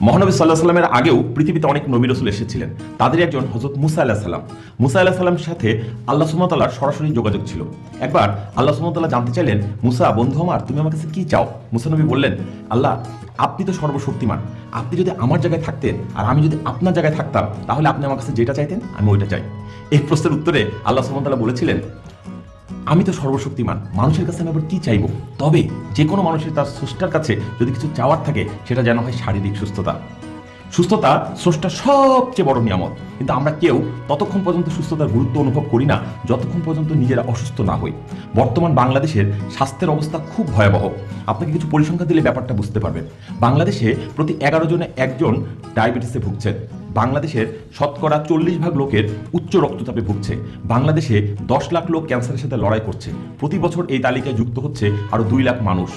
মহানবী সাল্লাহ সাল্লামের আগেও পৃথিবীতে অনেক নবী রাসূল এসেছিলেন। তাদের একজন হযরত মুসা আলাইহিস সালাম। মুসা আলাইহিস সালামের সাথে আল্লাহ সুবহানাহু ওয়া তাআলার সরাসরি যোগাযোগ ছিল। একবার আল্লাহ সুবহানাহু ওয়া তাআলা জানতে চাইলেন, মুসা বন্ধু আমার, তুমি আমার কাছে কি চাও? মুসা নবী বললেন, আল্লাহ আপনি তো সর্বশক্তিমান, আপনি যদি আমার জায়গায় থাকতেন আর আমি যদি আপনার জায়গায় থাকতাম, তাহলে আপনি আমার কাছে যেটা চাইতেন আমি ওইটা চাই। এই প্রশ্নের উত্তরে আল্লাহ সুবহানাহু ওয়া তাআলা বলেছিলেন, আমি তো সর্বশক্তিমান, মানুষের কাছে আমি আবার কি চাইবো? তবে যে কোনো মানুষের তার স্রষ্টার কাছে যদি কিছু চাওয়ার থাকে, সেটা যেন হয় শারীরিক সুস্থতা। সুস্থতা স্রষ্টার সবচেয়ে বড় নিয়ামত, কিন্তু আমরা কেউ ততক্ষণ পর্যন্ত সুস্থতার গুরুত্ব অনুভব করি না যতক্ষণ পর্যন্ত নিজেরা অসুস্থ না হই। বর্তমান বাংলাদেশের স্বাস্থ্যের অবস্থা খুব ভয়াবহ। আপনাকে কিছু পরিসংখ্যান দিলে ব্যাপারটা বুঝতে পারবেন। বাংলাদেশে প্রতি 11 জনে একজন ডায়াবেটিসে ভুগছেন। বাংলাদেশের শতকরা 40% লোকের উচ্চ রক্তচাপে ভুগছে। বাংলাদেশে 10 লাখ লোক ক্যান্সারের সাথে লড়াই করছে। প্রতি বছর এই তালিকায় যুক্ত হচ্ছে আরও 2 লাখ মানুষ।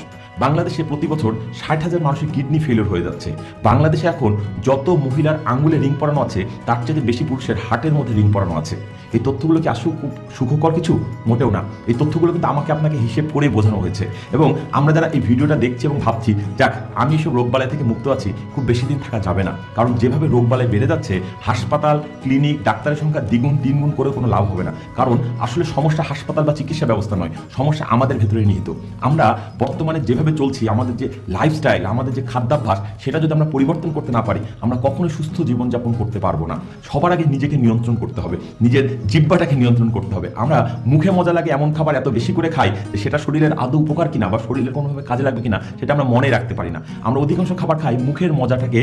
বাংলাদেশে প্রতি বছর 60,000 মানুষের কিডনি ফেলিওর হয়ে যাচ্ছে। বাংলাদেশে এখন যত মহিলার আঙ্গুলে রিং পরানো আছে, তার চেয়ে বেশি পুরুষের হার্টের মধ্যে রিং পরানো আছে। এই তথ্যগুলো কি আসলে খুব সুখকর কিছু? মোটেও না। এই তথ্যগুলো কিন্তু আমাকে আপনাকে হিসেব করে বোঝানো হয়েছে, এবং আমরা যারা এই ভিডিওটা দেখছি এবং ভাবছি যাক আমি এসব রোগবালাই থেকে মুক্ত আছি, খুব বেশি দিন থাকা যাবে না। কারণ যেভাবে রোগবালাই বেড়ে যাচ্ছে, হাসপাতাল, ক্লিনিক, ডাক্তারের সংখ্যা দ্বিগুণ তিনগুণ করে কোনো লাভ হবে না। কারণ আসলে সমস্যা হাসপাতাল বা চিকিৎসা ব্যবস্থা নয়, সমস্যা আমাদের ভেতরে নিহিত। আমরা বর্তমানে যেভাবে চলছি, আমাদের যে লাইফস্টাইল, আমাদের যে খাদ্যাভ্যাস, সেটা যদি আমরা পরিবর্তন করতে না পারি, আমরা কখনোই সুস্থ জীবনযাপন করতে পারবো না। সবার আগে নিজেকে নিয়ন্ত্রণ করতে হবে, নিজের জিহ্বাটাকে নিয়ন্ত্রণ করতে হবে। আমরা মুখে মজা লাগে এমন খাবার এত বেশি করে খাই যে সেটা শরীরের আদৌ উপকার কিনা বা শরীরের কোনোভাবে কাজে লাগবে কিনা সেটা আমরা মনে রাখতে পারি না। আমরা অধিকাংশ খাবার খাই মুখের মজাটাকে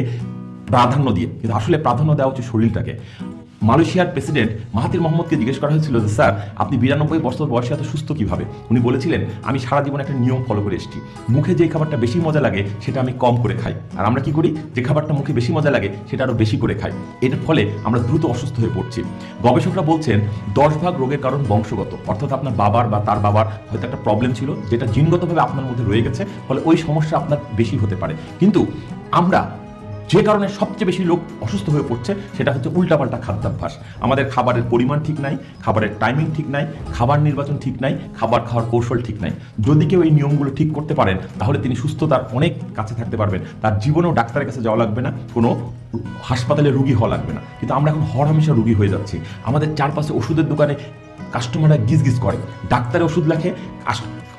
প্রাধান্য দিয়ে, কিন্তু আসলে প্রাধান্য দেওয়া উচিত শরীরটাকে। মালয়েশিয়ার প্রেসিডেন্ট মাহাথির মোহাম্মদকে জিজ্ঞেস করা হয়েছিল যে স্যার আপনি 92 বছর বয়সে এত সুস্থ কিভাবে? উনি বলেছিলেন, আমি সারা জীবন একটা নিয়ম ফলো করে এসেছি, মুখে যে খাবারটা বেশি মজা লাগে সেটা আমি কম করে খাই। আর আমরা কি করি? যে খাবারটা মুখে বেশি মজা লাগে সেটা আরও বেশি করে খাই। এর ফলে আমরা দ্রুত অসুস্থ হয়ে পড়ছি। গবেষকরা বলছেন 10 ভাগ রোগের কারণ বংশগত, অর্থাৎ আপনার বাবার বা তার বাবার হয়তো একটা প্রবলেম ছিল যেটা জিনগতভাবে আপনার মধ্যে রয়ে গেছে, ফলে ওই সমস্যা আপনার বেশি হতে পারে। কিন্তু আমরা যে কারণে সবচেয়ে বেশি লোক অসুস্থ হয়ে পড়ছে সেটা হচ্ছে উল্টাপাল্টা খাদ্যাভ্যাস। আমাদের খাবারের পরিমাণ ঠিক নাই, খাবারের টাইমিং ঠিক নাই, খাবার নির্বাচন ঠিক নাই, খাবার খাওয়ার কৌশল ঠিক নাই। যদি কেউ এই নিয়মগুলো ঠিক করতে পারেন, তাহলে তিনি সুস্থতার অনেক কাছে থাকতে পারবেন। তার জীবনেও ডাক্তারের কাছে যাওয়া লাগবে না, কোনো হাসপাতালে রুগী হওয়া লাগবে না। কিন্তু আমরা এখন হরহামেশা রুগী হয়ে যাচ্ছি। আমাদের চারপাশে ওষুধের দোকানে কাস্টমাররা গিজ করে, ডাক্তারের ওষুধ লেখে,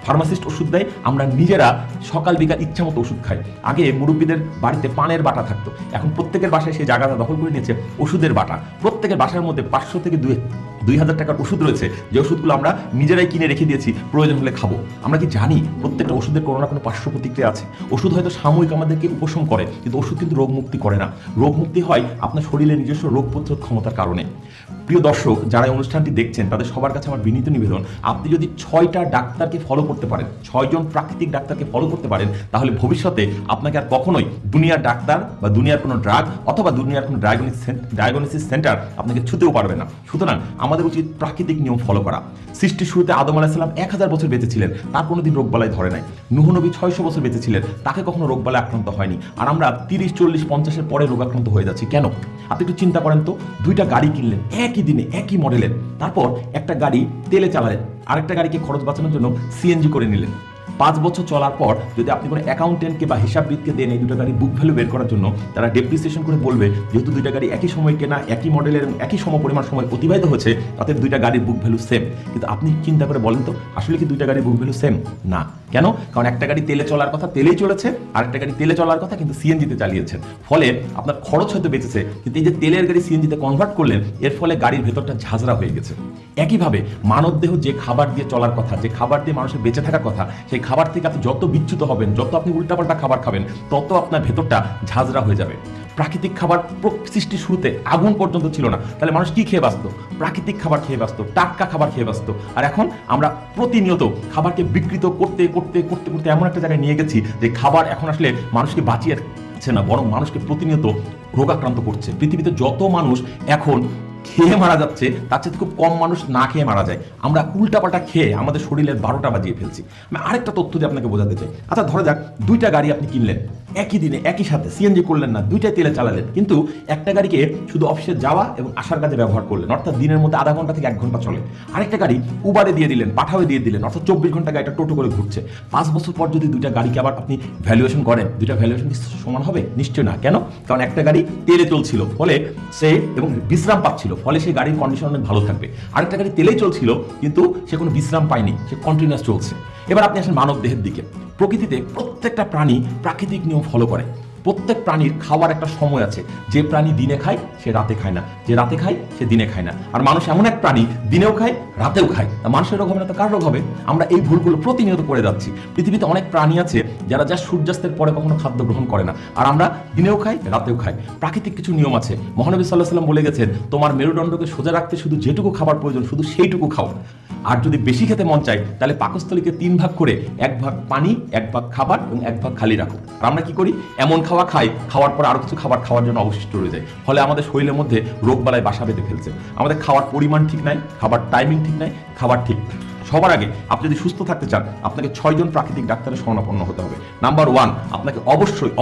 ফার্মাসিস্ট ওষুধ দেয়, আমরা নিজেরা সকাল বিকাল ইচ্ছা মতো ওষুধ খাই। আগে মুরব্বীদের বাড়িতে পানের বাটা থাকতো, এখন প্রত্যেকের বাসায় সেই জায়গাটা দখল করে নিয়েছে ওষুধের বাটা। প্রত্যেকের বাসার মধ্যে 500 থেকে 2,000 টাকার ওষুধ রয়েছে, যে ওষুধগুলো আমরা নিজেরাই কিনে রেখে দিয়েছি, প্রয়োজন হলে খাবো। আমরা কি জানি প্রত্যেকটা ওষুধের কোনো না কোনো পার্শ্ব প্রতিক্রিয়া আছে? ওষুধ হয়তো সাময়িক আমাদেরকে উপশম করে, কিন্তু ওষুধ কিন্তু রোগ মুক্তি করে না। রোগ মুক্তি হয় আপনার শরীরের নিজস্ব রোগ প্রতিরোধ ক্ষমতার কারণে। প্রিয় দর্শক, যারা এই অনুষ্ঠানটি দেখছেন তাদের সবার কাছে আমার বিনীত নিবেদন, আপনি যদি 6টা ডাক্তারকে ফলো করতে পারেন, 6 জন প্রাকৃতিক ডাক্তারকে ফলো করতে পারেন, তাহলে ভবিষ্যতে আপনাকে আর কখনোই দুনিয়ার ডাক্তার বা দুনিয়ার কোনো ড্রাগ অথবা দুনিয়ার কোনো ডায়াগনোসিস সেন্টার আপনাকে ছুতেও পারবে না। সুতরাং আমাদের উচিত প্রাকৃতিক নিয়ম ফলো করা। সৃষ্টির শুরুতে আদম আলাইহিস সালাম 1000 বছর বেঁচে ছিলেন, তার কোনোদিন রোগবালাই ধরে নাই। নূহ নবী 600 বছর বেঁচে ছিলেন, তাকে কখনো রোগবালাই আক্রান্ত হয়নি। আর আমরা 30, 40, 50-এর পরে রোগাক্রান্ত হয়ে যাচ্ছি কেন? আপনি একটু চিন্তা করেন তো, 2টা গাড়ি কিনলেন একই দিনে একই মডেলের, তারপর একটা গাড়ি তেলে চালালেন, আরেকটা গাড়িকে খরচ বাঁচানোর জন্য সিএনজি করে নিলেন। 5 বছর চলার পর যদি আপনি কোনো অ্যাকাউন্টেন্টকে বা হিসাববিদকে দেন এই 2টা গাড়ির বুক ভ্যালু বের করার জন্য, তারা ডেপ্রিসিয়েশন করে বলবে যেহেতু 2টা গাড়ি একই সময় কেনা, একই মডেলের, একই সমপরিমাণ সময় অতিবাহিত হয়েছে, তাতে 2টা গাড়ির বুক ভ্যালু সেম। কিন্তু আপনি চিন্তা করে বলেন তো, আসলে কি 2টা গাড়ির বুক ভ্যালু সেম না? কেন? কারণ একটা গাড়ি তেলে চলার কথা তেলেই চলেছে, আরেকটা গাড়ি তেলে চলার কথা কিন্তু সিএনজিতে চালিয়েছেন। ফলে আপনার খরচ হয়তো বেঁচেছে, কিন্তু এই যে তেলের গাড়ি সিএনজিতে কনভার্ট করলেন, এর ফলে গাড়ির ভেতরটা ঝাঁঝরা হয়ে গেছে। একইভাবে মানবদেহ যে খাবার দিয়ে চলার কথা, যে খাবার দিয়ে মানুষের বেঁচে থাকার কথা, সেই খাবার থেকে আপনি যত বিচ্যুত হবেন, যত আপনি উল্টাপাল্টা খাবার খাবেন, তত আপনার ভেতরটা ঝাঁঝরা হয়ে যাবে। প্রাকৃতিক খাবার সৃষ্টির শুরুতে আগুন পর্যন্ত ছিল না, তাহলে মানুষ কি খেয়ে বাঁচত? প্রাকৃতিক খাবার খেয়ে বাঁচত, টাটকা খাবার খেয়ে বাঁচত। আর এখন আমরা প্রতিনিয়ত খাবারকে বিকৃত করতে করতে করতে করতে এমন একটা জায়গায় নিয়ে গেছি যে খাবার এখন আসলে মানুষকে বাঁচিয়েছে না, বরং মানুষকে প্রতিনিয়ত রোগাক্রান্ত করছে। পৃথিবীতে যত মানুষ এখন খেয়ে মারা যাচ্ছে, তার চেয়ে খুব কম মানুষ না খেয়ে মারা যায়। আমরা উল্টাপাল্টা খেয়ে আমাদের শরীরের 12টা বাজিয়ে ফেলছি। আমি আরেকটা তথ্য দিয়ে আপনাকে বোঝাতে চাই। আচ্ছা ধরা যাক 2টা গাড়ি আপনি কিনলেন, একই দিনে একই সাথে সিএনজি করলেন না, দুইটাই তেলে চালালেন, কিন্তু একটা গাড়িকে শুধু অফিসে যাওয়া এবং আসার কাজে ব্যবহার করলেন, অর্থাৎ দিনের মধ্যে আধা ঘন্টা থেকে 1 ঘন্টা চলে। আরেকটা গাড়ি উবারে দিয়ে দিলেন, পাঠাওয়ে দিয়ে দিলেন, অর্থাৎ 24 ঘন্টা গাড়িটা টোটো করে ঘুরছে। 5 বছর পর যদি দুইটা গাড়িকে আবার আপনি ভ্যালুয়েশন করেন, দুইটা ভ্যালুয়েশন কি সমান হবে? নিশ্চয় না। কেন? কারণ একটা গাড়ি তেলে চলছিল, ফলে সে এবং বিশ্রাম পাচ্ছিল, ফলে সেই গাড়ির কন্ডিশন অনেক ভালো থাকবে। আরেকটা গাড়ি তেলেই চলছিল, কিন্তু সে কোনো বিশ্রাম পায়নি, সে কন্টিনিউয়াস চলছে। এবার আপনি আসেন মানব দেহের দিকে। প্রকৃতিতে প্রত্যেকটা প্রাণী প্রাকৃতিক নিয়ম ফলো করে। প্রত্যেক প্রাণীর খাওয়ার একটা সময় আছে। যে প্রাণী দিনে খায় সে রাতে খায় না, যে রাতে খায় সে দিনে খায় না। আর মানুষ এমন এক প্রাণী, দিনেও খায় রাতেও খায়। মানুষের রোগ হবে না তো কার রোগ হবে? আমরা এই ভুলগুলো প্রতিনিয়ত করে যাচ্ছি। পৃথিবীতে অনেক প্রাণী আছে যারা যা সূর্যাস্তের পরে কখনো খাদ্য গ্রহণ করে না, আর আমরা দিনেও খাই রাতেও খাই। প্রাকৃতিক কিছু নিয়ম আছে। মহানবী সাল্লাল্লাহু আলাইহি ওয়াসাল্লাম বলে গেছেন, তোমার মেরুদণ্ডকে সোজা রাখতে শুধু যেটুকু খাবার প্রয়োজন শুধু সেইটুকু খাও। আর যদি বেশি খেতে মন চায় তাহলে পাকস্থলীকে 3 ভাগ করে 1 ভাগ পানি, 1 ভাগ খাবার এবং 1 ভাগ খালি রাখো। আর আমরা কি করি? এমন খাওয়া খাই, খাওয়ার পর আরো কিছু খাবার খাওয়ার জন্য অবশিষ্ট রয়ে যায়, ফলে আমাদের শরীরের মধ্যে রোগবালাই বাসা বেঁধে ফেলছে। আমাদের খাওয়ার পরিমাণ ঠিক নাই, খাবার টাইমিং ঠিক নাই, খাবার ঠিক। সবার আগে আপনি যদি সুস্থ থাকতে চান, আপনাকে 6 জন প্রাকৃতিক ডাক্তারের শরণাপন্ন হতে হবে। নাম্বার 1, আপনাকে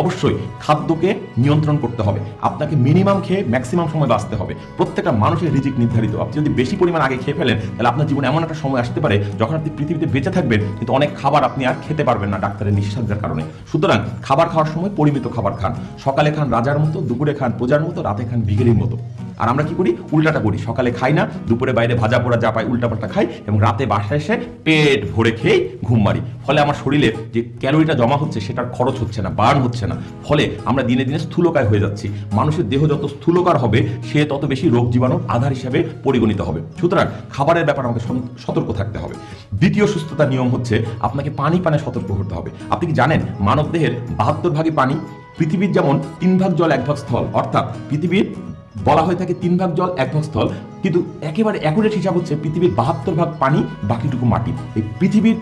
অবশ্যই খাদ্যকে নিয়ন্ত্রণ করতে হবে। আপনাকে মিনিমাম খেয়ে ম্যাক্সিমাম সময় বাঁচতে হবে। প্রত্যেকটা মানুষের রিজিক নির্ধারিত। আপনি যদি বেশি পরিমাণ আগে খেয়ে ফেলেন, তাহলে আপনার জীবনে এমন একটা সময় আসতে পারে যখন আপনি পৃথিবীতে বেঁচে থাকবেন, কিন্তু অনেক খাবার আপনি আর খেতে পারবেন না ডাক্তারের নিষেধাজ্ঞার কারণে। সুতরাং খাবার খাওয়ার সময় পরিমিত খাবার খান। সকালে খান রাজার মতো, দুপুরে খান প্রজার মতো, রাতে খান ভিখারির মতো। আর আমরা কি করি? উল্টাটা করি। সকালে খাই না, দুপুরে বাইরে ভাজা পোড়া যা পাই উল্টাপাল্টা খাই, এবং রাতে বাসায় এসে পেট ভরে খেয়ে ঘুম মারি। ফলে আমার শরীরে যে ক্যালোরিটা জমা হচ্ছে সেটার খরচ হচ্ছে না, বার্ন হচ্ছে না। ফলে আমরা দিনে দিনে স্থূলকায় হয়ে যাচ্ছি। মানুষের দেহ যত স্থূলকার হবে, সে তত বেশি রোগ জীবাণুর আধার হিসেবে পরিগণিত হবে। সুতরাং খাবারের ব্যাপারে আমাকে সতর্ক থাকতে হবে। দ্বিতীয় সুস্থতার নিয়ম হচ্ছে আপনাকে পানি পানে সতর্ক হতে হবে। আপনি কি জানেন মানব দেহের 72 ভাগই পানি? পৃথিবীর যেমন 3 ভাগ জল 1 ভাগ স্থল, অর্থাৎ পৃথিবীর বলা হয়ে থাকে 3 ভাগ জল 1 ভাগ স্থল, কিন্তু একেবারে অ্যাকুরেট হিসাব হচ্ছে পৃথিবীর 72 ভাগ পানি, বাকিটুকু মাটি। এই পৃথিবীর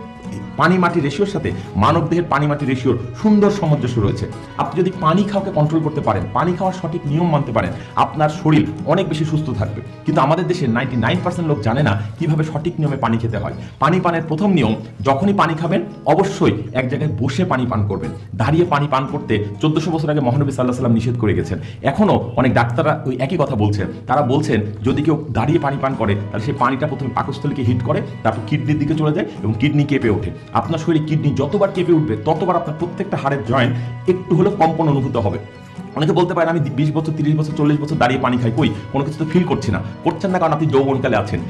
পানি মাটি রেশিওর সাথে মানব দেহের পানি মাটি রেশিওর সুন্দর সামঞ্জস্য রয়েছে। আপনি যদি পানি খাওয়াকে কন্ট্রোল করতে পারেন, পানি খাওয়ার সঠিক নিয়ম মানতে পারেন, আপনার শরীর অনেক বেশি সুস্থ থাকবে। কিন্তু আমাদের দেশে 99% লোক জানে না কিভাবে সঠিক নিয়মে পানি খেতে হয়। পানি পানের প্রথম নিয়ম, যখনই পানি খাবেন অবশ্যই এক জায়গায় বসে পানি পান করবেন। দাঁড়িয়ে পানি পান করতে 1400 বছর আগে মহানবী সাল্লাল্লাহু আলাইহি ওয়াসাল্লাম নিষেধ করে গেছেন। এখনো অনেক ডাক্তাররা ওই একই কথা বলছেন। তারা বলছেন যদি কেউ দাঁড়িয়ে পানি পান করে তাহলে সেই পানিটা প্রথমে পাকস্থলীকে হিট করে, তারপর কিডনির দিকে চলে যায় এবং কিডনি কেঁপে ওঠে। আপনার শরীরে কিডনি যতবার কেঁপে উঠবে ততবার আপনার প্রত্যেকটা হাড়ের জয়েন্ট একটু হলেও কম্পন অনুভূত হবে। অনেকে বলতে পারেন আমি 20 বছর 30 বছর 40 বছর দাঁড়িয়ে পানি খাই, কই কোনো কিছু তো ফিল করছি না। করছেন না কারণ আপনি যৌবনকালে আছেন।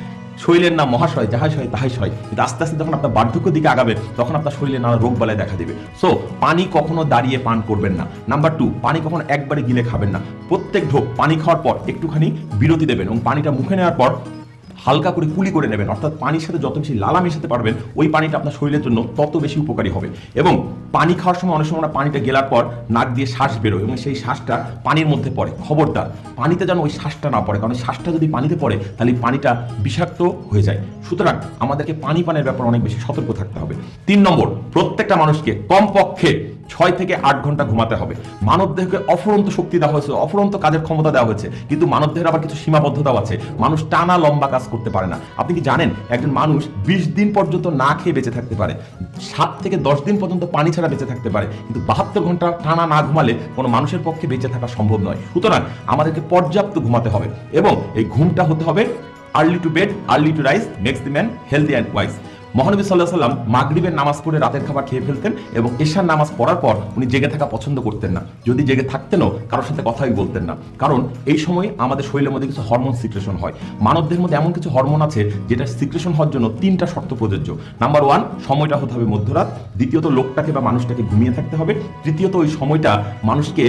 শরীরের নাম মহাশয়, যাহাই হয় তাহাই হয়, কিন্তু আস্তে আস্তে যখন আপনার বার্ধক্যের দিকে আগাবে তখন আপনার শরীরে নানা রোগ বালাই দেখা দেবে। সো পানি কখনো দাঁড়িয়ে পান করবেন না। নাম্বার 2, পানি কখনো একবারে গিলে খাবেন না। প্রত্যেক ঢোক পানি খাওয়ার পর একটুখানি বিরতি দেবেন এবং পানিটা মুখে নেওয়ার পর হালকা করে কুলি করে নেবেন। অর্থাৎ পানির সাথে যত বেশি লালা মেশাতে পারবেন ওই পানিটা আপনার শরীরের জন্য তত বেশি উপকারী হবে। এবং পানি খাওয়ার সময় অনেক সময় পানিটা গেলার পর নাক দিয়ে শ্বাস বেরোয় এবং সেই শ্বাসটা পানির মধ্যে পড়ে। খবরদার পানিতে যেন ওই শ্বাসটা না পড়ে, কারণ শ্বাসটা যদি পানিতে পড়ে তাহলে পানিটা বিষাক্ত হয়ে যায়। সুতরাং আমাদেরকে পানি পানের ব্যাপারে অনেক বেশি সতর্ক থাকতে হবে। 3 নম্বর, প্রত্যেকটা মানুষকে কমপক্ষে 6 থেকে 8 ঘন্টা ঘুমাতে হবে। মানব দেহকে অফুরন্ত শক্তি দেওয়া হয়েছে, অফুরন্ত কাজের ক্ষমতা দেওয়া হয়েছে, কিন্তু মানব দেহের আবার কিছু সীমাবদ্ধতাও আছে। মানুষ টানা লম্বা কাজ করতে পারে না। আপনি কি জানেন একজন মানুষ 20 দিন পর্যন্ত না খেয়ে বেঁচে থাকতে পারে, 7 থেকে 10 দিন পর্যন্ত পানি ছাড়া বেঁচে থাকতে পারে, কিন্তু 72 ঘন্টা টানা না ঘুমালে কোনো মানুষের পক্ষে বেঁচে থাকা সম্ভব নয়। সুতরাং আমাদেরকে পর্যাপ্ত ঘুমাতে হবে এবং এই ঘুমটা হতে হবে early to bed early to rise makes the man healthy and wise. মহানবী সাল্লাল্লাহু আলাইহি ওয়াসাল্লাম মাগরিবের নামাজ পড়ে রাতের খাবার খেয়ে ফেলতেন এবং এশার নামাজ পড়ার পর উনি জেগে থাকা পছন্দ করতেন না। যদি জেগে থাকতেনও কারোর সাথে কথাই বলতেন না, কারণ এই সময় আমাদের শরীরের মধ্যে কিছু হরমোন সিক্রেশন হয়। মানবদের মধ্যে এমন কিছু হরমোন আছে যেটা সিক্রেশন হওয়ার জন্য 3টা শর্ত প্রযোজ্য। নাম্বার 1, সময়টা হতে হবে মধ্যরাত। দ্বিতীয়ত, লোকটাকে বা মানুষটাকে ঘুমিয়ে থাকতে হবে। তৃতীয়ত, ওই সময়টা মানুষকে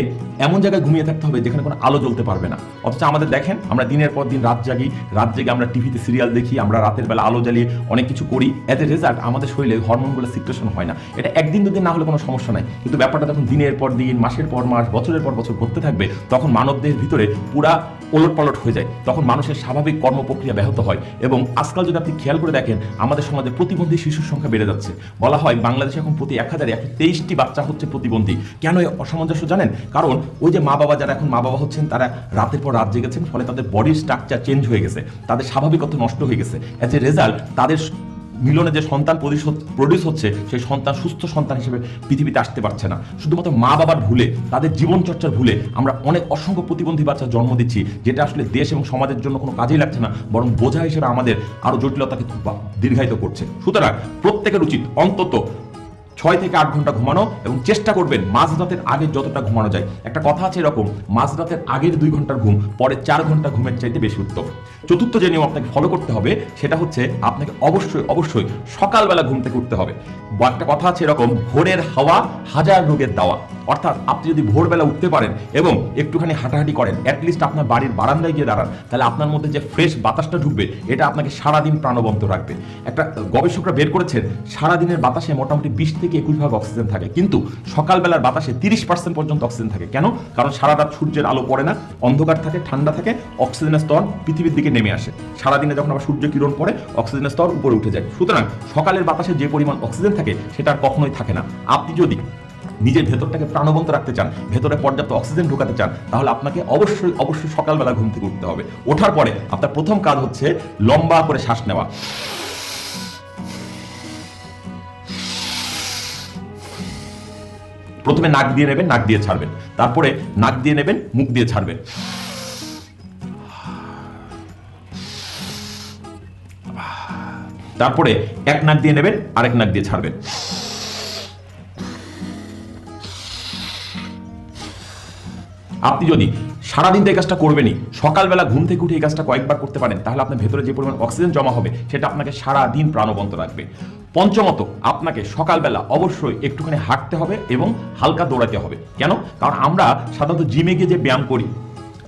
এমন জায়গায় ঘুমিয়ে থাকতে হবে যেখানে কোনো আলো জ্বলতে পারবে না। অথচ আমাদের দেখেন আমরা দিনের পর দিন রাত জাগি, রাত জেগে আমরা টিভিতে সিরিয়াল দেখি, আমরা রাতের বেলা আলো জ্বালিয়ে অনেক কিছু করি। এজ এ রেজাল্ট আমাদের শরীরে হরমোনগুলো সিক্রেশন হয় না। এটা একদিন দুদিন না হলে কোনো সমস্যা নাই, কিন্তু ব্যাপারটা যখন দিনের পর দিন, মাসের পর মাস, বছরের পর বছর ঘটতে থাকবে তখন মানবদেহের ভিতরে পুরা ওলটপালট হয়ে যায়, তখন মানুষের স্বাভাবিক কর্মপ্রক্রিয়া ব্যাহত হয়। এবং আজকাল যদি আপনি খেয়াল করে দেখেন আমাদের সমাজে প্রতিবন্ধী শিশুর সংখ্যা বেড়ে যাচ্ছে। বলা হয় বাংলাদেশে এখন প্রতি 1023টি বাচ্চা হচ্ছে প্রতিবন্ধী। কেন এই অসামঞ্জস্য জানেন? কারণ ওই যে মা বাবা, যারা এখন মা বাবা হচ্ছেন তারা রাতের পর রাত জেগেছেন, ফলে তাদের বডির স্ট্রাকচার চেঞ্জ হয়ে গেছে, তাদের স্বাভাবিকত্ব নষ্ট হয়ে গেছে। এজ এ রেজাল্ট তাদের মিলনে যে সন্তান প্রডিউস হচ্ছে সেই সন্তান সুস্থ সন্তান হিসেবে পৃথিবীতে আসতে পারছে না। শুধুমাত্র মা বাবার ভুলে, তাদের জীবনচর্চার ভুলে আমরা অনেক অসংখ্য প্রতিবন্ধী বাচ্চা জন্ম দিচ্ছি, যেটা আসলে দেশ এবং সমাজের জন্য কোনো কাজেই লাগছে না, বরং বোঝা হিসেবে আমাদের আরো জটিলতাকে দীর্ঘায়িত করছে। সুতরাং প্রত্যেকের উচিত অন্তত 6 থেকে 8 ঘন্টা ঘুমানো, এবং চেষ্টা করবেন মাঝরাতের আগে যতটা ঘুমানো যায়। একটা কথা আছে এরকম, মাঝরাতের আগের 2 ঘন্টার ঘুম পরে 4 ঘন্টা ঘুমের চাইতে বেশি উত্তম। চতুর্থ যে নিয়ম আপনাকে ফলো করতে হবে সেটা হচ্ছে আপনাকে অবশ্যই সকালবেলা ঘুম থেকে উঠতে হবে। একটা কথা আছে এরকম, ভোরের হাওয়া হাজার রোগের দাওয়া। অর্থাৎ আপনি যদি ভোরবেলা উঠতে পারেন এবং একটুখানি হাঁটাহাঁটি করেন, অ্যাটলিস্ট আপনার বাড়ির বারান্দায় গিয়ে দাঁড়ান, তাহলে আপনার মধ্যে যে ফ্রেশ বাতাসটা ঢুকবে এটা আপনাকে সারাদিন প্রাণবন্ত রাখবে। একটা গবেষকরা বের করেছেন সারাদিনের বাতাসে মোটামুটি 20 থেকে 21 অক্সিজেন থাকে, কিন্তু সকালবেলার বাতাসে 30% পর্যন্ত অক্সিজেন থাকে। কেন? কারণ সারা রাত সূর্যের আলো পড়ে না, অন্ধকার থাকে, ঠান্ডা থাকে, অক্সিজেনের স্তর পৃথিবীর দিকে নেমে আসে। সারাদিনে যখন আবার সূর্য কিরণ পড়ে অক্সিজেনের স্তর উপরে উঠে যায়। সুতরাং সকালের বাতাসে যে পরিমাণ অক্সিজেন থাকে সেটা আর কখনোই থাকে না। আপনি যদি নিজের ভেতরটাকে প্রাণবন্ত রাখতে চান, ভেতরে পর্যাপ্ত অক্সিজেন ঢোকাতে চান, তাহলে আপনাকে অবশ্যই সকালবেলা ঘুম থেকে উঠতে হবে। ওঠার পরে আপনার প্রথম কাজ হচ্ছে লম্বা করে শ্বাস নেওয়া। প্রথমে নাক দিয়ে নেবেন, নাক দিয়ে ছাড়বেন, তারপরে নাক দিয়ে নেবেন, মুখ দিয়ে ছাড়বেন। তারপরে এক নাক দিয়ে নেবেন, আরেক নাক দিয়ে ছাড়বেন। আপনি যদি সারাদিন তো এই কাজটা করবেনই, সকালবেলা ঘুম থেকে উঠে এই কাজটা কয়েকবার করতে পারেন, তাহলে আপনার ভেতরে যে পরিমাণ অক্সিজেন জমা হবে সেটা আপনাকে সারাদিন প্রাণবন্ত রাখবে। পঞ্চমত, আপনাকে সকালবেলা অবশ্যই একটুখানি হাঁটতে হবে এবং হালকা দৌড়াতে হবে। কেন? কারণ আমরা সাধারণত জিমে গিয়ে যে ব্যায়াম করি,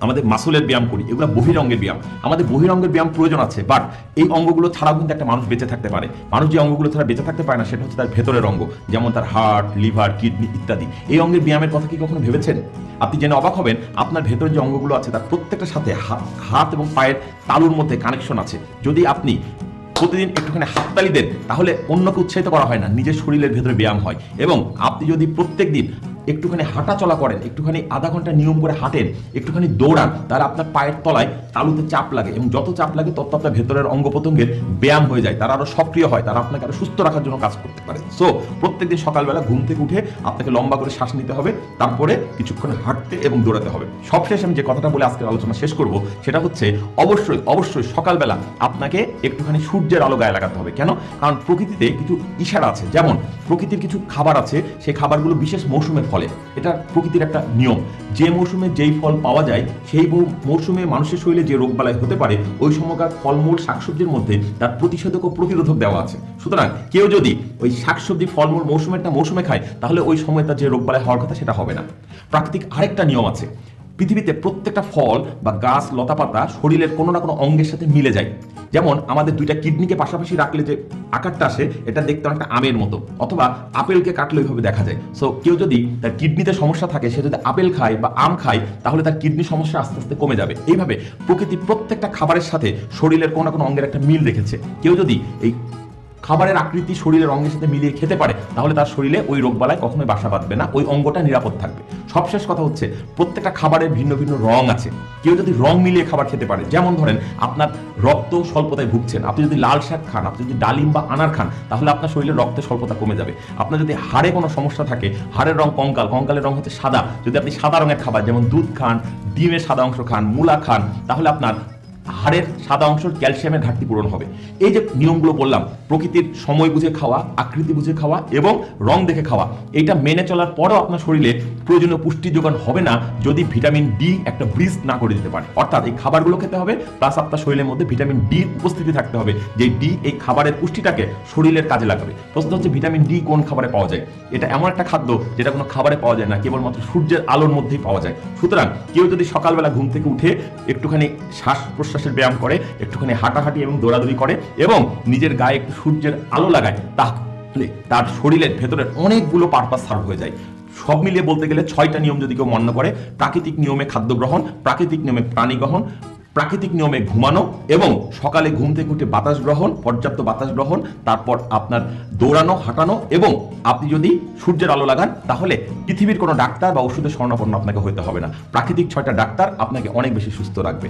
আমাদের মাসুলের ব্যায়াম করি, এগুলো বহিরঙ্গের ব্যায়াম। আমাদের বহিরঙ্গের ব্যায়াম প্রয়োজন আছে, বাট এই অঙ্গগুলো ছাড়াও কিন্তু একটা মানুষ বেঁচে থাকতে পারে। মানুষ যে অঙ্গগুলো ছাড়া বেঁচে থাকতে পারে না সেটা হচ্ছে তার ভেতরের অঙ্গ, যেমন তার হার্ট, লিভার, কিডনি ইত্যাদি। এই অঙ্গের ব্যায়ামের কথা কি কখনো ভেবেছেন? আপনি জেনে অবাক হবেন, আপনার ভেতরে যে অঙ্গগুলো আছে তার প্রত্যেকটার সাথে হাত এবং পায়ের তালুর মধ্যে কানেকশন আছে। যদি আপনি প্রতিদিন একটুখানি হাততালি দেন, তাহলে অন্যকে উৎসাহিত করা হয় না, নিজের শরীরের ভেতরে ব্যায়াম হয়। এবং আপনি যদি প্রত্যেক দিন একটুখানি হাঁটা চলা করেন, একটুখানি আধা ঘন্টা নিয়ম করে হাঁটেন, একটুখানি দৌড়ান, তাহলে আপনার পায়ের তলায় তালুতে চাপ লাগে, এবং যত চাপ লাগে তত আপনার ভেতরের অঙ্গ প্রত্যঙ্গের ব্যায়াম হয়ে যায়, তারা আরো সক্রিয় হয়, তারা আপনাকে আরো সুস্থ রাখার জন্য কাজ করতে পারে। সো প্রত্যেকদিন সকালবেলা ঘুম থেকে উঠে আপনাকে লম্বা করে শ্বাস নিতে হবে, তারপরে কিছুক্ষণ হাঁটতে এবং দৌড়াতে হবে। সবশেষে আমি যে কথাটা বলে আজকের আলোচনা শেষ করব সেটা হচ্ছে অবশ্যই সকালবেলা আপনাকে একটুখানি সূর্যের আলো গায়ে লাগাতে হবে। কেন? কারণ প্রকৃতিতে কিছু ইশারা আছে, যেমন প্রকৃতির কিছু খাবার আছে, সেই খাবারগুলো বিশেষ মৌসুমে ফলে। এটা প্রকৃতির একটা নিয়ম, যে মৌসুমে যেই ফল পাওয়া যায় সেই মৌসুমে মানুষের শরীরে যে রোগবালাই হতে পারে ওই সময়কার ফলমূল শাকসবজির মধ্যে তার প্রতিষেধক ও প্রতিরোধক দেওয়া আছে। সুতরাং কেউ যদি ওই শাকসবজি ফলমূল মৌসুমে খায়, তাহলে ওই সময় তার যে রোগবালাই হওয়ার কথা সেটা হবে না। প্রাকৃতিক আরেকটা নিয়ম আছে, পৃথিবীতে প্রত্যেকটা ফল বা গাছ লতাপাতা শরীরের কোনো না কোনো অঙ্গের সাথে মিলে যায়। যেমন আমাদের দুইটা কিডনিকে পাশাপাশি রাখলে যে আকারটা আসে এটা দেখতে অনেকটা আমের মতো, অথবা আপেলকে কাটলে ওইভাবে দেখা যায়। সো কেউ যদি তার কিডনিতে সমস্যা থাকে, সে যদি আপেল খায় বা আম খায়, তাহলে তার কিডনি সমস্যা আস্তে আস্তে কমে যাবে। এইভাবে প্রকৃতি প্রত্যেকটা খাবারের সাথে শরীরের কোনো না কোনো অঙ্গের একটা মিল রেখেছে। কেউ যদি এই খাবারের আকৃতি শরীরের অঙ্গের সাথে মিলিয়ে খেতে পারে, তাহলে তার শরীরে ওই রোগবালাই কখনোই বাসা বাঁধবে না, ওই অঙ্গটা নিরাপদ থাকবে। সবশেষ কথা হচ্ছে, প্রত্যেকটা খাবারের ভিন্ন ভিন্ন রং আছে। কেউ যদি রং মিলিয়ে খাবার খেতে পারে, যেমন ধরেন আপনার রক্ত স্বল্পতায় ভুগছেন, আপনি যদি লাল শাক খান, আপনি যদি ডালিম বা আনার খান, তাহলে আপনার শরীরে রক্তের স্বল্পতা কমে যাবে। আপনার যদি হাড়ে কোনো সমস্যা থাকে, হাড়ের রং কঙ্কালের রং হচ্ছে সাদা, যদি আপনি সাদা রঙের খাবার যেমন দুধ খান, ডিমের সাদা অংশ খান, মূলা খান, তাহলে আপনার হাড়ের সাদা অংশ ক্যালসিয়ামের ঘাটতি পূরণ হবে। এই যে নিয়মগুলো বললাম, প্রকৃতির সময় বুঝে খাওয়া, আকৃতি বুঝে খাওয়া এবং রং দেখে খাওয়া, এইটা মেনে চলার পরেও আপনার শরীরে প্রয়োজনীয় পুষ্টি যোগান হবে না যদি ভিটামিন ডি একটা ব্রিজ না করে দিতে পারে। অর্থাৎ এই খাবারগুলো খেতে হবে, প্লাস আপনার শরীরের মধ্যে ভিটামিন ডি উপস্থিতি থাকতে হবে, যে ডি এই খাবারের পুষ্টিটাকে শরীরের কাজে লাগাবে। প্রশ্ন হচ্ছে ভিটামিন ডি কোন খাবারে পাওয়া যায়? এটা এমন একটা খাদ্য যেটা কোনো খাবারে পাওয়া যায় না, কেবলমাত্র সূর্যের আলোর মধ্যেই পাওয়া যায়। সুতরাং কেউ যদি সকালবেলা ঘুম থেকে উঠে একটুখানি শ্বাস প্রশ্বাসের ব্যায়াম করে, একটুখানি হাঁটাহাঁটি এবং দৌড়াদৌড়ি করে এবং নিজের গায়ে একটু সূর্যের আলো লাগায়, তাহলে তার শরীরের ভেতরের অনেকগুলো পারপাস সার্ভ হয়ে যায়। সব মিলিয়ে বলতে গেলে 6টা নিয়ম যদি কেউ মান্য করে, প্রাকৃতিক নিয়মে খাদ্য গ্রহণ, প্রাকৃতিক নিয়মে প্রাণী গ্রহণ, প্রাকৃতিক নিয়মে ঘুমানো এবং সকালে ঘুম থেকে উঠে বাতাস গ্রহণ, পর্যাপ্ত বাতাস গ্রহণ, তারপর আপনার দৌড়ানো, হাঁটানো, এবং আপনি যদি সূর্যের আলো লাগান, তাহলে পৃথিবীর কোনো ডাক্তার বা ওষুধের শরণাপন্ন আপনাকে হতে হবে না। প্রাকৃতিক 6টা ডাক্তার আপনাকে অনেক বেশি সুস্থ রাখবে।